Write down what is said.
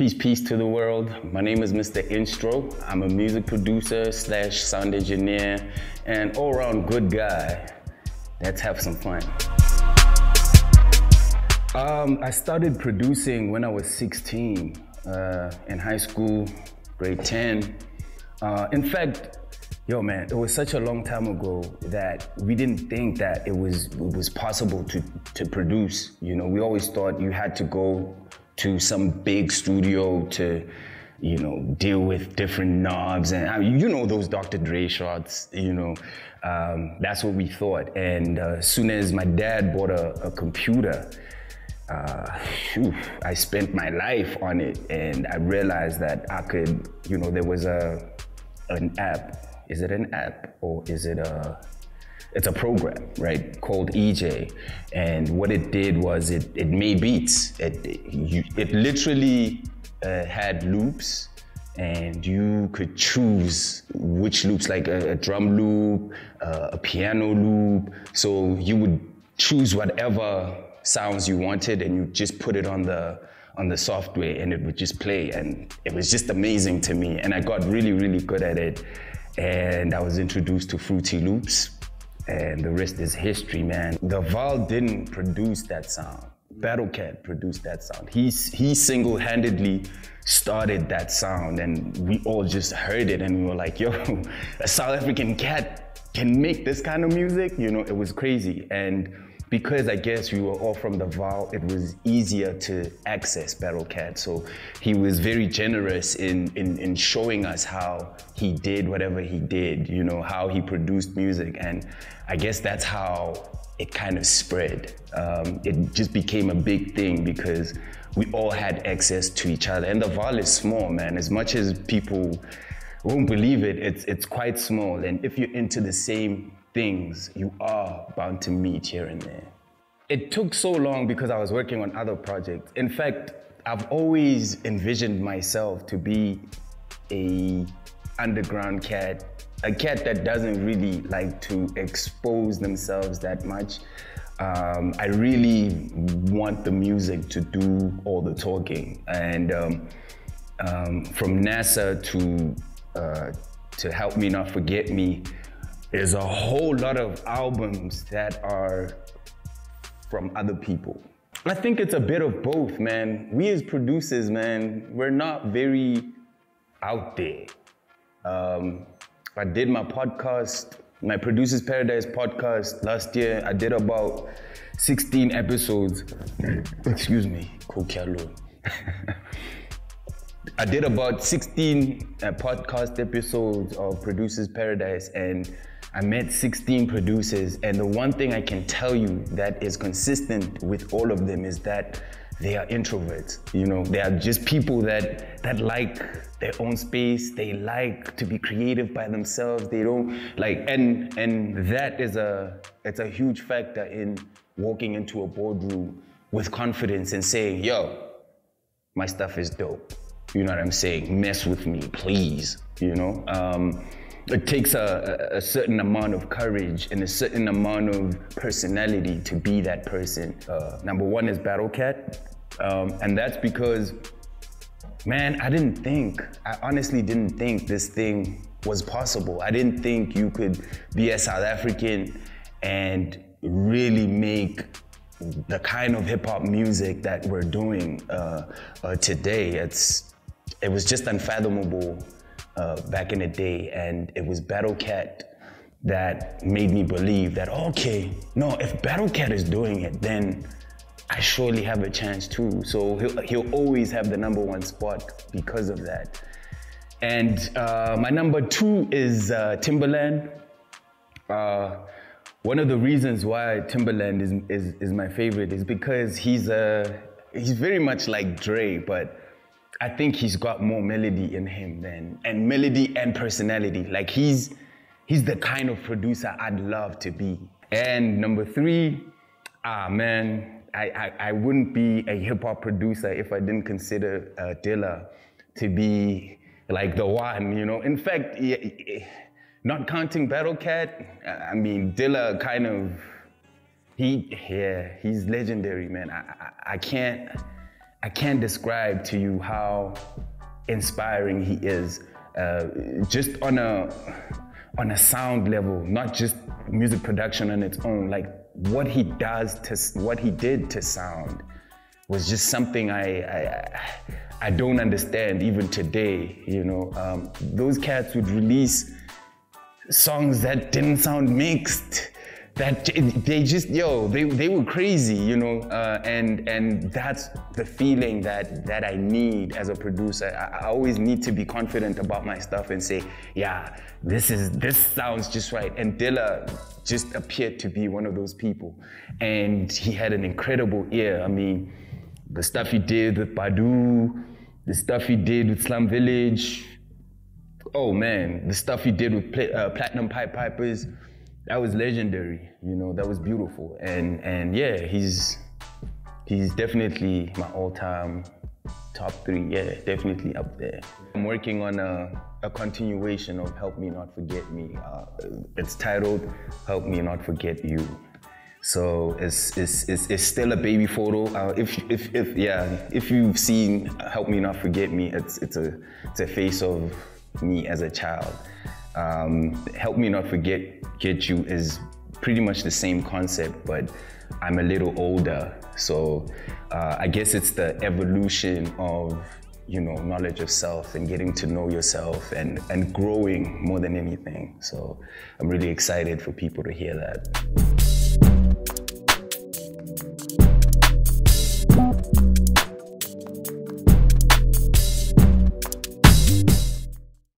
Peace to the world. My name is Mr. Instro. I'm a music producer / sound engineer and all-around good guy. Let's have some fun. I started producing when I was 16 in high school, grade 10. In fact, yo man, it was such a long time ago that we didn't think that it was possible to produce. You know, we always thought you had to go to some big studio to, you know, deal with different knobs and you know those Dr. Dre shots, you know. That's what we thought. And as soon as my dad bought a computer, I spent my life on it, and I realized that I could, you know, there was an app. Is it an app or is it it's a program, right, called EJ. And what it did was it made beats. It literally had loops, and you could choose which loops, like a drum loop, a piano loop. So you would choose whatever sounds you wanted, and you just put it on the software, and it would just play. And it was just amazing to me. And I got really, really good at it. And I was introduced to Fruity Loops, and the rest is history, man. The Val didn't produce that sound. Battlecat produced that sound. He single-handedly started that sound, and we all just heard it, and we were like, yo, a South African cat can make this kind of music? You know, it was crazy. And because I guess we were all from the Val, it was easier to access Battlecat. So he was very generous in showing us how he did whatever he did, you know, how he produced music. And I guess that's how it kind of spread. It just became a big thing because we all had access to each other. And the Val is small, man. As much as people won't believe it, it's quite small. And if you're into the same things, you are bound to meet here and there. It took so long because I was working on other projects. In fact, I've always envisioned myself to be a underground cat, a cat that doesn't really like to expose themselves that much. I really want the music to do all the talking. And from NASA to Help Me Not Forget Me, there's a whole lot of albums that are from other people. I think it's a bit of both, man. We as producers, man, we're not very out there. I did my podcast, my Producer's Paradise podcast last year. I did about 16 episodes. Excuse me, Kokialo. I did about 16 podcast episodes of Producer's Paradise, and I met 16 producers, and the one thing I can tell you that is consistent with all of them is that they are introverts. You know, they are just people that like their own space. They like to be creative by themselves. They don't like, and that is it's a huge factor in walking into a boardroom with confidence and saying, yo, my stuff is dope. You know what I'm saying? Mess with me, please, you know? It takes a certain amount of courage and a certain amount of personality to be that person. Number one is Battlecat, and that's because, man, I honestly didn't think this thing was possible. I didn't think you could be a South African and really make the kind of hip hop music that we're doing today. It was just unfathomable back in the day, and it was Battlecat that made me believe that, okay, no, if Battlecat is doing it, then I surely have a chance too. So he'll always have the #1 spot because of that. And my number 2 is Timbaland. One of the reasons why Timbaland is my favorite is because he's very much like Dre, but I think he's got more melody in him and melody and personality. Like he's the kind of producer I'd love to be. And number 3, man, I wouldn't be a hip hop producer if I didn't consider Dilla to be like the one, you know. In fact, not counting Battlecat, I mean, Dilla kind of, he's legendary, man. I can't describe to you how inspiring he is, just on a sound level, not just music production on its own. Like what he did to sound was just something I don't understand even today. You know, those cats would release songs that didn't sound mixed, that they just, they were crazy, you know, and that's the feeling that I need as a producer. I always need to be confident about my stuff and say, yeah, this sounds just right. And Dilla just appeared to be one of those people. And he had an incredible ear. I mean, the stuff he did with Badu, the stuff he did with Slum Village, oh man, the stuff he did with Platinum Pipe Pipers, that was legendary, you know, that was beautiful. And yeah, he's definitely my all-time top 3, yeah, definitely up there. I'm working on a continuation of Help Me Not Forget Me. It's titled Help Me Not Forget You. So it's still a baby photo. If you've seen Help Me Not Forget Me, it's a face of me as a child. Help Me Not Forget You is pretty much the same concept, but I'm a little older. So I guess it's the evolution of, you know, knowledge of self and getting to know yourself and growing more than anything. So I'm really excited for people to hear that.